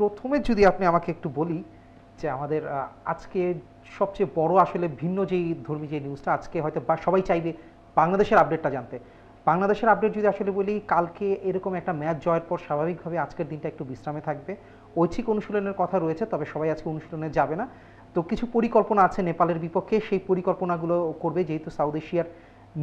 প্রথমে যদি আপনি আমাকে একটু বলি যে আমাদের আজকে সবচেয়ে বড় আসলে ভিন্ন যেই ধর্মী যে নিউজটা আজকে হয়তো বা সবাই চাইবে বাংলাদেশের আপডেটটা জানতে। বাংলাদেশের আপডেট যদি আসলে বলি, কালকে এরকম একটা ম্যাচ জয়ের পর স্বাভাবিকভাবে আজকের দিনটা একটু বিশ্রামে থাকবে। ঐচ্ছিক অনুশীলনের কথা রয়েছে, তবে সবাই আজকে অনুশীলনে যাবে না। তো কিছু পরিকল্পনা আছে নেপালের বিপক্ষে, সেই পরিকল্পনাগুলো করবে, যেহেতু সাউথ এশিয়ার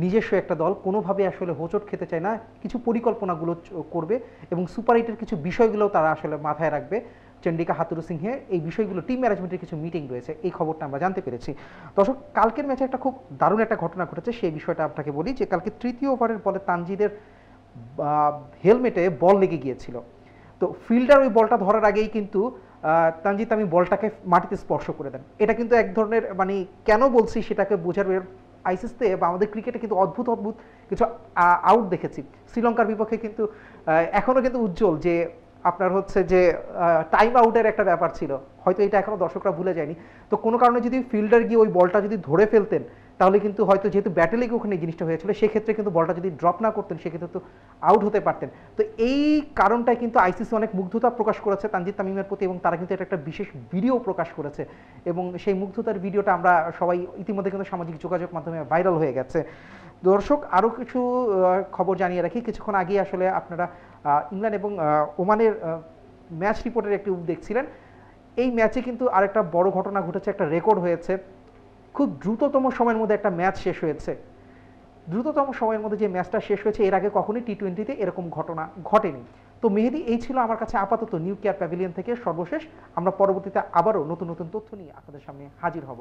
নিজস্ব একটা দল কোনোভাবে আসলে হোঁচট খেতে চায় না, কিছু পরিকল্পনাগুলো করবে এবং সুপার এইটের কিছু বিষয়গুলোও তারা আসলে মাথায় রাখবে। চন্ডিকা হাথুরু সিংহে এই বিষয়গুলো টিম ম্যানেজমেন্টের কিছু মিটিং রয়েছে, এই খবরটা আমরা জানতে পেরেছি। দর্শক, কালকের ম্যাচে একটা খুব দারুণ একটা ঘটনা ঘটেছে, সেই বিষয়টা আপনাকে বলি যে কালকে তৃতীয় ওভারের বলে তানজিদের হেলমেটে বল লেগে গিয়েছিল। তো ফিল্ডার ওই বলটা ধরার আগেই কিন্তু তানজিদ তামিম বলটাকে মাটিতে স্পর্শ করে দেন। এটা কিন্তু এক ধরনের মানে কেন বলছি সেটাকে বোঝার, আইসিসিতে বা আমাদের ক্রিকেটে কিন্তু অদ্ভুত অদ্ভুত কিছু আউট দেখেছি। শ্রীলঙ্কার বিপক্ষে কিন্তু এখনও কিন্তু উজ্জ্বল যে আপনার হচ্ছে যে টাইম আউটের একটা ব্যাপার ছিল, হয়তো এটা এখনও দর্শকরা ভুলে যায়নি। তো কোনো কারণে যদি ফিল্ডার গিয়ে ওই বলটা যদি ধরে ফেলতেন, তাহলে কিন্তু হয়তো যেহেতু ব্যাটে লেগে ওখানে জিনিসটা হয়েছিল, সেক্ষেত্রে কিন্তু বলটা যদি ড্রপ না করতেন সেক্ষেত্রে তো আউট হতে পারতেন। তো এই কারণটাই কিন্তু আইসিসি অনেক মুগ্ধতা প্রকাশ করেছে তানজিদ তামিমের প্রতি, এবং তারা কিন্তু এটা একটা বিশেষ ভিডিও প্রকাশ করেছে, এবং সেই মুগ্ধতার ভিডিওটা আমরা সবাই ইতিমধ্যে কিন্তু সামাজিক যোগাযোগ মাধ্যমে ভাইরাল হয়ে গেছে। দর্শক, আরও কিছু খবর জানিয়ে রাখি। কিছুক্ষণ আগে আসলে আপনারা ইংল্যান্ড এবং ওমানের ম্যাচ রিপোর্টের একটি দেখছিলেন। এই ম্যাচে কিন্তু আরেকটা বড় ঘটনা ঘটেছে, একটা রেকর্ড হয়েছে। খুব দ্রুততম সময়ের মধ্যে একটা ম্যাচ শেষ হয়েছে। দ্রুততম সময়ের মধ্যে যে ম্যাচটা শেষ হয়েছে, এর আগে কখনোই টি-20তে এরকম ঘটনা ঘটেনি। তো মেহেদী, এই ছিল আমার কাছে আপাতত নিউ কেয়ার প্যাভিলিয়ন থেকে সর্বশেষ। আমরা পরবর্তীতে আবারও নতুন নতুন তথ্য নিয়ে আপনাদের সামনে হাজির হব।